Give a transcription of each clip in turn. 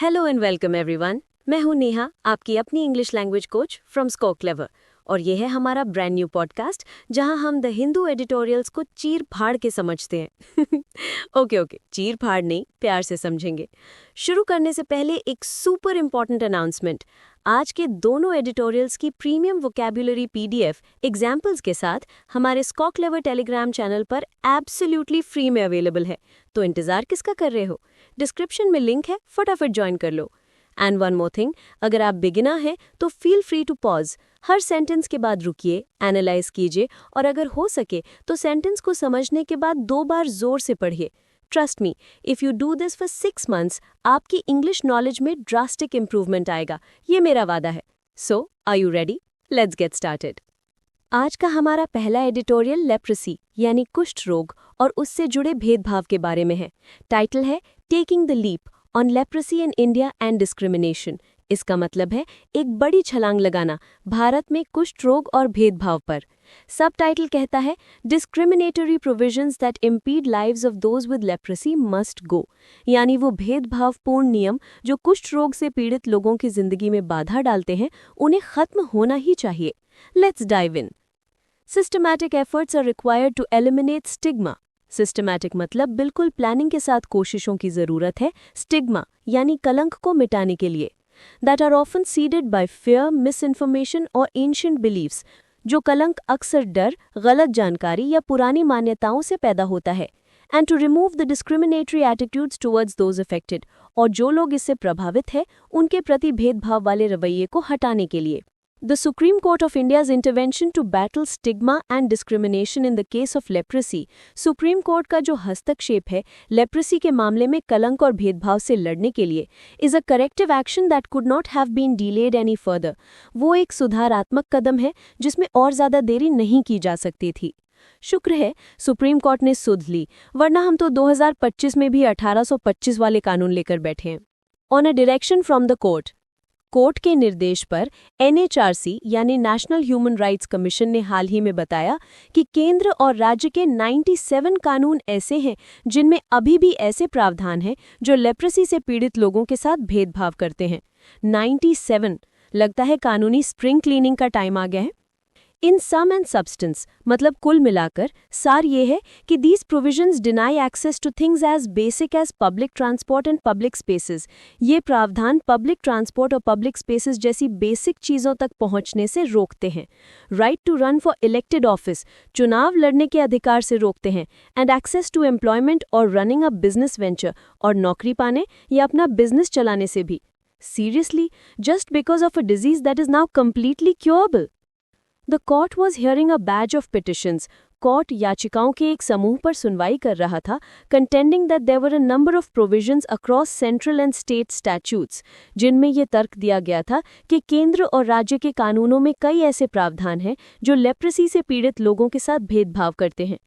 Hello and welcome everyone. मैं हूं नेहा, आपकी अपनी English language coach from Sko Clever, और ये है हमारा ब्रांड न्यू पॉडकास्ट जहां हम द हिंदू एडिटोरियल्स को चीर फाड़ के समझते हैं। ओके, चीर फाड़ नहीं, प्यार से समझेंगे। शुरू करने से पहले एक सुपर इम्पॉर्टेंट अनाउंसमेंट। आज के दोनों एडिटोरियल्स की प्रीमियम वोकैबुलरी पीडीएफ एग्जाम्पल्स के साथ हमारे स्को क्लेवर टेलीग्राम चैनल पर एब्सोल्युटली फ्री में अवेलेबल है, तो इंतजार किसका कर रहे हो? डिस्क्रिप्शन में लिंक है, फटाफट ज्वाइन कर लो। एंड वन मोर थिंग, अगर आप बिगिनर हैं तो फील फ्री टू पॉज। हर सेंटेंस के बाद रुकिए, एनालाइज कीजिए, और अगर हो सके तो सेंटेंस को समझने के बाद 2 बार जोर से पढ़िए। Trust me, if you do this for 6 months, आपकी इंग्लिश नॉलेज में ड्रास्टिक इंप्रूवमेंट आएगा, ये मेरा वादा है। So are you ready? Let's get started. आज का हमारा पहला एडिटोरियल लेप्रेसी यानी कुष्ठ रोग और उससे जुड़े भेदभाव के बारे में है। टाइटल है taking the leap on leprosy in India and discrimination. इसका मतलब है एक बड़ी छलांग लगाना भारत में कुष्ठ रोग और भेदभाव पर। सब टाइटल कहता है discriminatory provisions that impede lives of those with leprosy must go, यानी वो भेदभावपूर्ण नियम जो कुष्ठ रोग से पीड़ित लोगों की जिंदगी में बाधा डालते हैं, उन्हें खत्म होना ही चाहिए। Let's dive in. Systematic efforts are required to eliminate stigma. Systematic मतलब बिल्कुल प्लानिंग के साथ कोशिशों की ज़रूरत है स्टिग्मा यानी कलंक को मिटाने के लिए। That are often seeded by fear, misinformation और ancient beliefs, जो कलंक अक्सर डर, गलत जानकारी या पुरानी मान्यताओं से पैदा होता है। And to remove the discriminatory attitudes towards those affected, और जो लोग इससे प्रभावित हैं उनके प्रति भेदभाव वाले रवैये को हटाने के लिए। The Supreme Court of India's intervention to battle stigma and discrimination in the case of leprosy, supreme court का जो हस्तक्षेप है लेप्रेसी के मामले में कलंक और भेदभाव से लड़ने के लिए, is a corrective action that could not have been delayed any further. वो एक सुधारात्मक कदम है जिसमें और ज़्यादा देरी नहीं की जा सकती थी। शुक्र है सुप्रीम कोर्ट ने सुध ली, वरना हम तो 2025 में भी 1825 वाले कानून लेकर बैठे हैं। On a direction from the court, court के निर्देश पर एनएचआरसी यानी नेशनल ह्यूमन राइट्स कमीशन ने हाल ही में बताया कि केंद्र और राज्य के 97 कानून ऐसे हैं जिनमें अभी भी ऐसे प्रावधान हैं जो लेप्रेसी से पीड़ित लोगों के साथ भेदभाव करते हैं। 97। लगता है कानूनी स्प्रिंग क्लीनिंग का टाइम आ गया है। इन सम एंड सब्सटेंस मतलब कुल मिलाकर सार ये है कि these provisions deny access to things as basic as public transport and public spaces. ये प्रावधान पब्लिक ट्रांसपोर्ट और पब्लिक स्पेसेस जैसी बेसिक चीज़ों तक पहुंचने से रोकते हैं। Right to run for elected office, चुनाव लड़ने के अधिकार से रोकते हैं। एंड एक्सेस टू एम्प्लॉयमेंट और रनिंग अ बिजनेस वेंचर, और नौकरी पाने या अपना बिजनेस चलाने से भी। Seriously, just because of a disease that is now completely curable. The court was hearing a batch of petitions. Court याचिकाओं के एक समूह पर सुनवाई कर रहा था, contending that there were a number of provisions across central and state statutes, जिनमें ये तर्क दिया गया था कि केंद्र और राज्य के कानूनों में कई ऐसे प्रावधान हैं जो लेप्रेसी से पीड़ित लोगों के साथ भेदभाव करते हैं।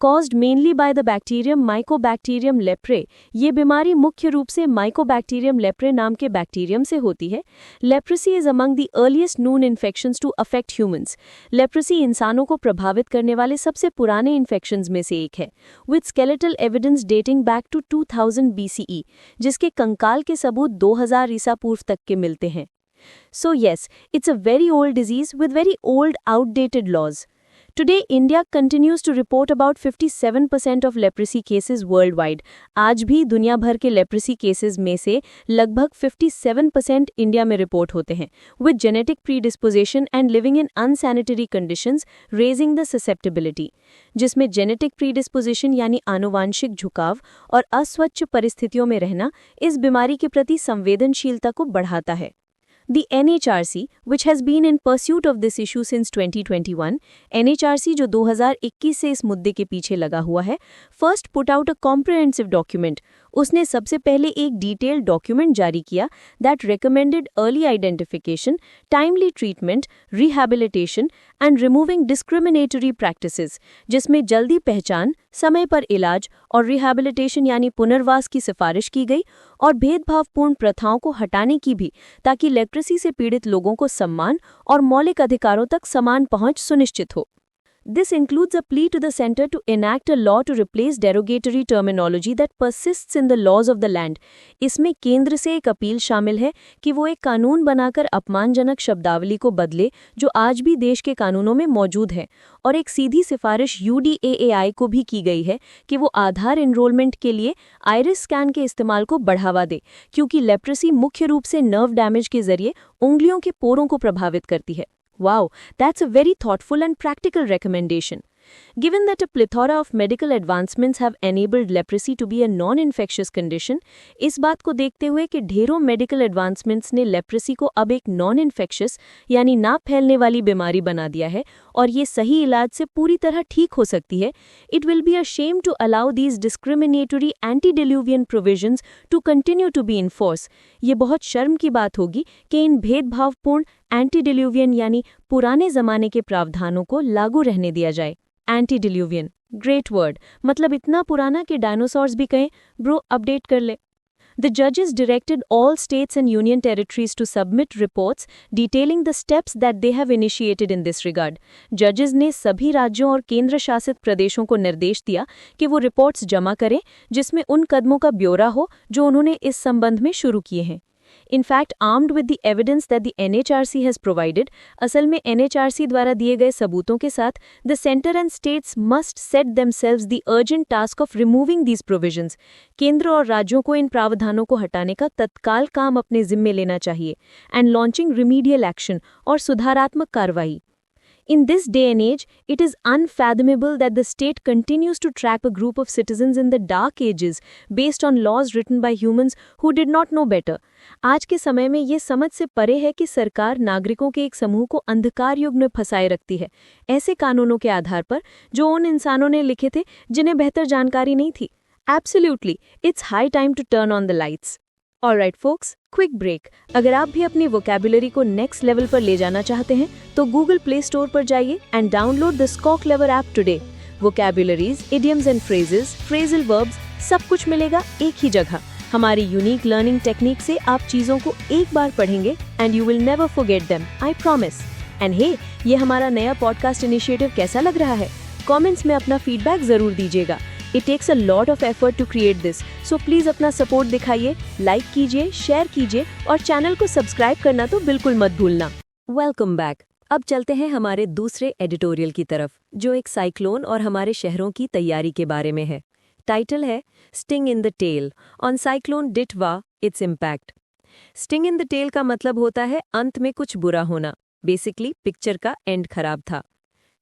Caused mainly by the bacterium Mycobacterium leprae, ये बीमारी मुख्य रूप से Mycobacterium leprae नाम के बैक्टीरियम से होती है। Leprosy is among the earliest known infections to affect humans. Leprosy इंसानों को प्रभावित करने वाले सबसे पुराने इन्फेक्शंस में से एक है, with skeletal evidence dating back to 2000 BCE, जिसके कंकाल के सबूत 2000 ईसा पूर्व तक के मिलते हैं। So yes, it's a very old disease with very old, outdated laws. Today, India continues to report about 57% of leprosy cases worldwide. आज भी दुनिया भर के leprosy cases में से लगभग 57% इंडिया में रिपोर्ट होते हैं, with genetic predisposition and living in unsanitary conditions, raising the susceptibility. जिसमें genetic predisposition यानी आनुवांशिक झुकाव और अस्वच्छ परिस्थितियों में रहना इस बीमारी के प्रति संवेदनशीलता को बढ़ाता है। The NHRC, which has been in pursuit of this issue since 2021, NHRC जो 2021 से इस मुद्दे के पीछे लगा हुआ है, first put out a comprehensive document. उसने सबसे पहले एक डिटेल्ड डॉक्यूमेंट जारी किया that recommended early identification, timely treatment, rehabilitation and removing discriminatory practices, जिसमें जल्दी पहचान, समय पर इलाज और रिहैबिलिटेशन यानी पुनर्वास की सिफारिश की गई और भेदभावपूर्ण प्रथाओं को हटाने की भी, ताकि लेप्रेसी से पीड़ित लोगों को सम्मान और मौलिक अधिकारों तक समान पहुंच सुनिश्चित हो। This includes a plea to the center to enact a law to replace derogatory terminology that persists in the laws of the land. इसमें केंद्र से एक अपील शामिल है कि वो एक कानून बनाकर अपमानजनक शब्दावली को बदले जो आज भी देश के कानूनों में मौजूद है, और एक सीधी सिफारिश UDAAI को भी की गई है कि वो आधार एनरोलमेंट के लिए आइरिस स्कैन के इस्तेमाल को बढ़ावा दे, क्योंकि लेप्रेसी मुख्य रूप से नर्व डैमेज के जरिए उंगलियों के पोरों को प्रभावित करती है। Wow, that's a very thoughtful and practical recommendation. Given that a plethora of medical advancements have enabled leprosy to be a non-infectious condition, इस बात को देखते हुए कि ढेरों मेडिकल एडवांसमेंट्स ने लेप्रेसी को अब एक नॉन-इन्फेक्शियस यानी ना फैलने वाली बीमारी बना दिया है और ये सही इलाज से पूरी तरह ठीक हो सकती है, it will be a shame to allow these discriminatory antediluvian provisions to continue to be in force. ये बहुत शर्म की बात होगी कि इन भेदभावपूर्ण एंटीडिल्यूवियन यानी पुराने ज़माने के प्रावधानों को लागू रहने दिया जाए। एंटीडिल्यूवियन, ग्रेट वर्ड, मतलब इतना पुराना कि डायनासोर्स भी कहें। ब्रो, अपडेट कर ले। The judges directed all states and union territories to submit reports detailing the steps that they have initiated in this regard. Judges ने सभी राज्यों और केंद्र शासित प्रदेशों को निर्देश दिया कि वो रिपोर्ट्स जमा करें जिसमें उन कदमों का ब्यौरा हो जो उन्होंने इस संबंध में शुरू किए हैं। In fact, armed with the evidence that the NHRC has provided, असल में NHRC द्वारा दिए गए सबूतों के साथ, the center and states must set themselves the urgent task of removing these provisions. केंद्र और राज्यों को इन प्रावधानों को हटाने का तत्काल काम अपने जिम्मे लेना चाहिए and launching remedial action और सुधारात्मक कार्रवाई. In this day and age, it is unfathomable that the state continues to track a group of citizens in the dark ages based on laws written by humans who did not know better. आज के समय में ये समझ से परे है कि सरकार नागरिकों के एक समूह को अंधकार युग में फंसाए रखती है, ऐसे कानूनों के आधार पर जो उन इंसानों ने लिखे थे जिन्हें बेहतर जानकारी नहीं थी। Absolutely, it's high time to turn on the lights. Alright folks, quick break. अगर आप भी अपनी वोकैबुलरी को नेक्स्ट लेवल पर ले जाना चाहते हैं तो गूगल प्ले स्टोर पर जाइए and download the Sko Clever app today. Vocabularies, idioms and phrases, phrasal verbs, सब कुछ मिलेगा एक ही जगह। हमारी यूनिक लर्निंग टेक्निक से आप चीज़ों को एक बार पढ़ेंगे and you will never forget them, I promise. And hey, ये हमारा नया पॉडकास्ट इनिशिएटिव कैसा लग रहा है? कमेंट्स में अपना फीडबैक ज़रूर दीजिएगा। It takes a lot of effort to create this, so please अपना सपोर्ट दिखाइए, लाइक कीजिए, शेयर कीजिए और चैनल को सब्सक्राइब करना तो बिल्कुल मत भूलना। Welcome back. अब चलते हैं हमारे दूसरे एडिटोरियल की तरफ, जो एक साइक्लोन और हमारे शहरों की तैयारी के बारे में है। टाइटल है sting in the tail on cyclone Ditwah, it's impact. Sting in the tail का मतलब होता है अंत में कुछ बुरा होना, बेसिकली पिक्चर का एंड खराब था।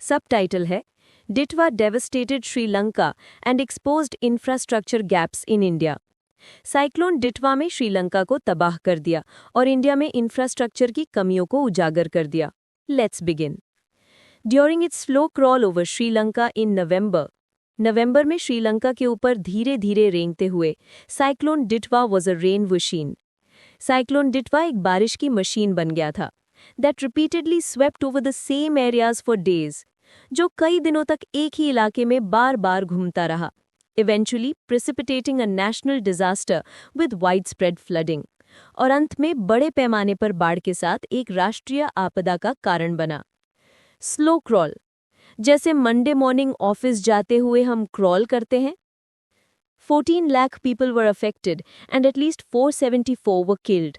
सब टाइटल है Ditwa devastated Sri Lanka and exposed infrastructure gaps in India. Cyclone Ditwah में श्रीलंका को तबाह कर दिया और इंडिया में इंफ्रास्ट्रक्चर की कमियों को उजागर कर दिया। Let's begin. During its slow crawl over Sri Lanka in नवंबर में श्रीलंका के ऊपर धीरे धीरे रेंगते हुए cyclone Ditwah was a rain machine. Cyclone Ditwah एक बारिश की मशीन बन गया था that repeatedly swept over the same areas for days. जो कई दिनों तक एक ही इलाके में बार बार घूमता रहा, eventually precipitating a national disaster with widespread flooding, और अंत में बड़े पैमाने पर बाढ़ के साथ एक राष्ट्रीय आपदा का कारण बना। स्लो क्रॉल, जैसे मंडे मॉर्निंग ऑफिस जाते हुए हम क्रॉल करते हैं। 14 lakh people were affected and at least 474 were killed.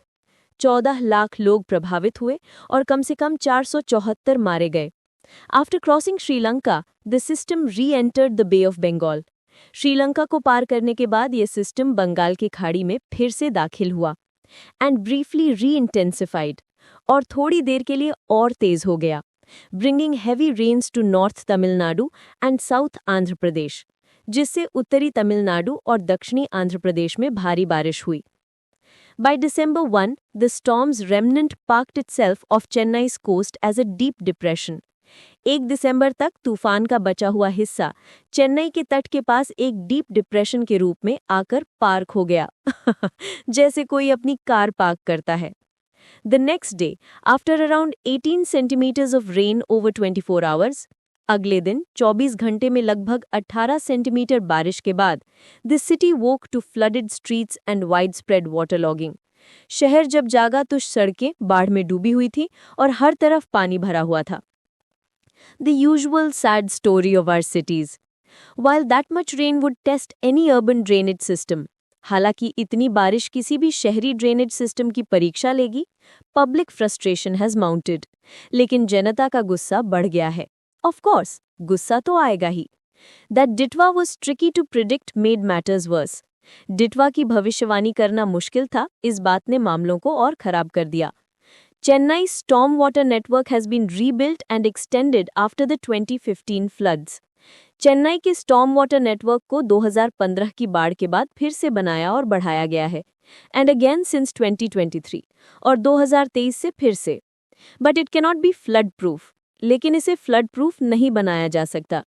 14 lakh लोग प्रभावित हुए और कम से कम 474 मारे गए। After crossing Sri Lanka, the system re-entered the Bay of Bengal. Sri Lanka को पार करने के बाद ये सिस्टम बंगाल की खाड़ी में फिर से दाखिल हुआ and briefly re-intensified, और थोड़ी देर के लिए और तेज हो गया, bringing heavy rains to North Tamil Nadu and South Andhra Pradesh, जिससे उत्तरी तमिलनाडु और दक्षिणी आंध्र प्रदेश में भारी बारिश हुई। By December 1, the storm's remnant parked itself off Chennai's coast as a deep depression. 1 दिसंबर तक तूफान का बचा हुआ हिस्सा चेन्नई के तट के पास एक डीप डिप्रेशन के रूप में आकर पार्क हो गया जैसे कोई अपनी कार पार्क करता है। The next day, after around 18 centimeters of rain over 24 hours, अगले दिन 24 घंटे में लगभग 18 सेंटीमीटर बारिश के बाद the city woke to flooded streets and widespread waterlogging. शहर जब जागा तो सड़कें बाढ़ में डूबी हुई थी और हर तरफ पानी भरा हुआ था। The usual sad story of our cities. While that much rain would test any urban drainage system, हालांकि इतनी बारिश किसी भी शहरी ड्रेनेज सिस्टम की परीक्षा लेगी, पब्लिक फ्रस्ट्रेशन हैज माउंटेड। लेकिन जनता का गुस्सा बढ़ गया है। ऑफ कोर्स, गुस्सा तो आएगा ही। That Ditwah was tricky to predict made matters worse. Ditwah की भविष्यवाणी करना मुश्किल था, इस बात ने मामलों को और खराब कर दिया। Chennai storm water network has been rebuilt and extended after the 2015 floods. Chennai के स्टॉर्म वाटर नेटवर्क को 2015 की बाढ़ के बाद फिर से बनाया और बढ़ाया गया है, एंड अगेन सिंस 2023, और 2023 से फिर से। But it cannot be flood proof, लेकिन इसे फ्लड प्रूफ नहीं बनाया जा सकता।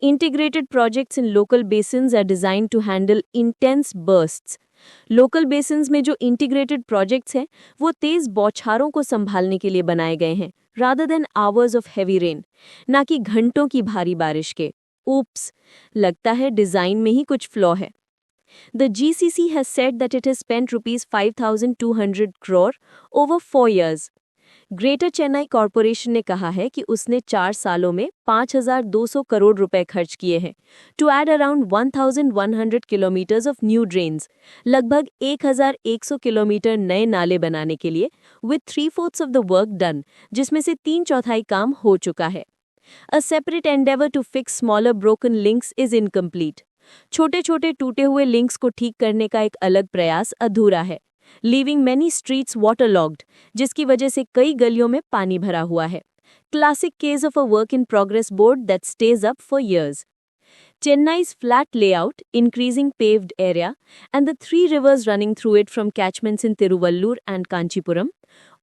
Integrated projects in local basins are designed to handle intense bursts. Local basins में जो इंटीग्रेटेड प्रोजेक्ट्स हैं वो तेज बौछारों को संभालने के लिए बनाए गए हैं, rather than hours of heavy rain, ना कि घंटों की भारी बारिश के। Oops, लगता है डिजाइन में ही कुछ फ्लॉ है। The GCC has said that it has spent rupees 5,200 crore over 4 years. Greater Chennai corporation ने कहा है कि उसने 4 सालों में 5,200 करोड़ रुपए खर्च किए हैं to add around 1,100 kilometres of new drains, लगभग 1,100 किलोमीटर नए नाले बनाने के लिए, with 3/4 of the work done, जिसमें से 3/4 काम हो चुका है। A separate endeavour to fix smaller broken links is incomplete. छोटे छोटे टूटे हुए लिंक्स को ठीक करने का एक अलग प्रयास अधूरा है, लीविंग मैनी स्ट्रीट्स वाटरलॉग्ड, जिसकी वजह से कई गलियों में पानी भरा हुआ है। Classic case of a work in progress board that stage up for years. Chennai's flat layout, increasing paved area, and the 3 rivers running through it from catchments in Tiruvallur and Kanchipuram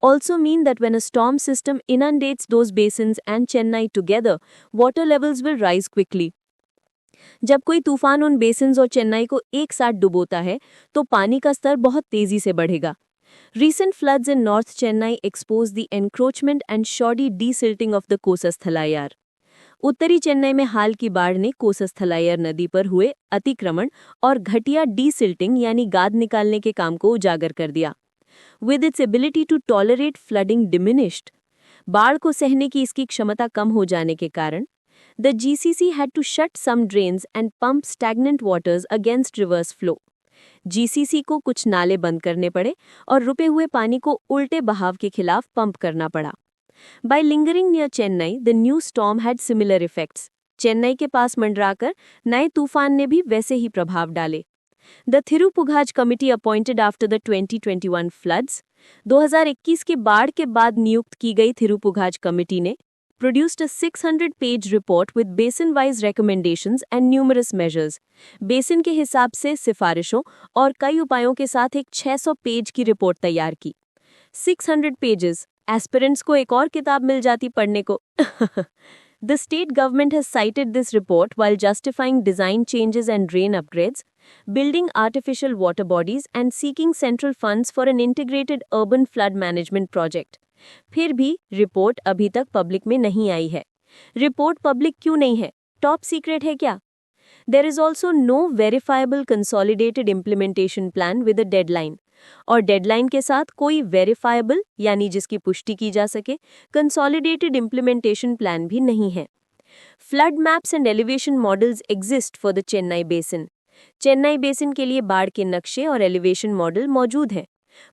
also mean that when a storm system inundates those basins and Chennai together, water levels will rise quickly. जब कोई तूफान उन basins और चेन्नई को एक साथ डुबोता है तो पानी का स्तर बहुत तेजी से बढ़ेगा। Recent floods in North Chennai expose the encroachment and shoddy desilting of the कोसस्थलायर। उत्तरी चेन्नई में हाल की बाढ़ ने कोसस्थलायर नदी पर हुए अतिक्रमण और घटिया डीसिल्टिंग यानी गाद निकालने के काम को उजागर कर दिया। With its ability to tolerate flooding diminished, बाढ़ को सहने की इसकी क्षमता कम हो जाने के कारण the GCC had to shut some drains and pump stagnant waters against reverse flow. GCC को कुछ नाले बंद करने पड़े और रुके हुए पानी को उल्टे बहाव के खिलाफ पंप करना पड़ा। By lingering near Chennai, the new storm had similar effects. Chennai के पास मंडराकर नए तूफान ने भी वैसे ही प्रभाव डाले। The Thirupughaj Committee appointed after the 2021 floods, 2021 के बाढ़ के बाद नियुक्त की गई थिरुपुघाज कमेटी ने produced a 600-page report with basin-wise recommendations and numerous measures. Basin के हिसाब से सिफारिशों और कई उपायों के साथ एक 600 पेज की रिपोर्ट तैयार की। 600 पेजेस, एस्पिरेंट्स को एक और किताब मिल जाती पढ़ने को। The state government has cited this report while justifying design changes and drain upgrades, building artificial water bodies and seeking central funds for an integrated urban flood management project. फिर भी report अभी तक पब्लिक में नहीं आई है। Report public क्यों नहीं है? टॉप सीक्रेट है क्या? There is also no verifiable consolidated implementation plan with a deadline. और डेडलाइन के साथ कोई वेरीफाइबल यानी जिसकी पुष्टि की जा सके कंसोलिडेटेड इम्प्लीमेंटेशन प्लान भी नहीं है। Flood maps and elevation models exist for the Chennai basin. Chennai basin के लिए बाढ़ के नक्शे और एलिवेशन मॉडल मौजूद हैं,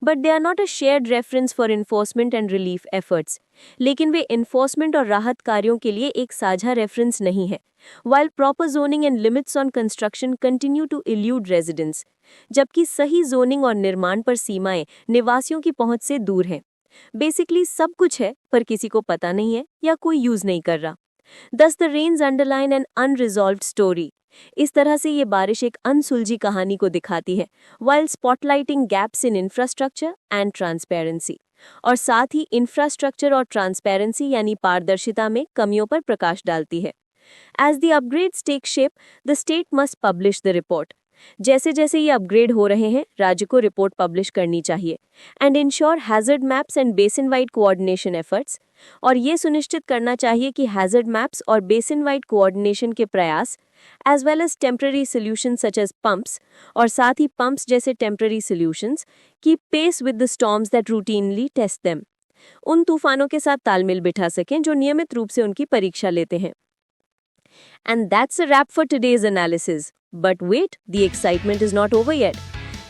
but they are not a shared reference for enforcement and relief efforts. लेकिन वे इन्फोर्समेंट और राहत कार्यों के लिए एक साझा रेफरेंस नहीं है। While proper zoning and limits on construction continue to elude residents, जबकि सही जोनिंग और निर्माण पर सीमाएं निवासियों की पहुंच से दूर हैं। बेसिकली सब कुछ है पर किसी को पता नहीं है या कोई यूज नहीं कर रहा। Thus the rains underline an unresolved story. इस तरह से ये बारिश एक अनसुलझी कहानी को दिखाती है, while spotlighting gaps in infrastructure and transparency. और साथ ही इंफ्रास्ट्रक्चर और ट्रांसपेरेंसी यानी पारदर्शिता में कमियों पर प्रकाश डालती है। As the upgrades take shape, the state must publish the report. जैसे जैसे ये अपग्रेड हो रहे हैं, राज्य को रिपोर्ट पब्लिश करनी चाहिए and ensure hazard maps and basin wide coordination efforts. और ये सुनिश्चित करना चाहिए कि हैजर्ड मैप्स और बेसिन वाइड कोऑर्डिनेशन के प्रयास as well as temporary solution such as pumps और साथ ही पंप्स जैसे टेम्पररी सोल्यूशंस की pace with the storms that routinely test them. उन तूफानों के साथ तालमेल बिठा सकें जो नियमित रूप से उनकी परीक्षा लेते हैं। And that's a wrap for today's analysis. But wait, the excitement is not over yet.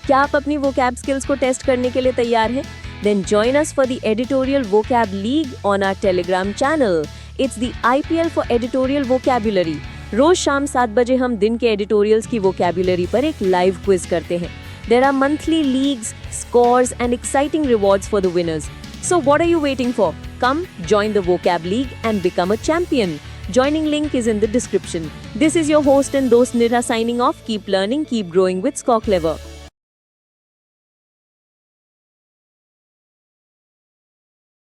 क्या आप अपनी vocab skills को टेस्ट करने के लिए तैयार हैं? Then join us for the Editorial Vocab League on our Telegram channel. It's the IPL for Editorial Vocabulary. रोज शाम 7 बजे हम दिन के editorials की vocabulary पर एक live quiz करते हैं. There are monthly leagues, scores and exciting rewards for the winners. So what are you waiting for? Come, join the Vocab League and become a champion. Joining link is in the description. This is your host and dost Nira signing off. Keep learning, keep growing with Score Clever.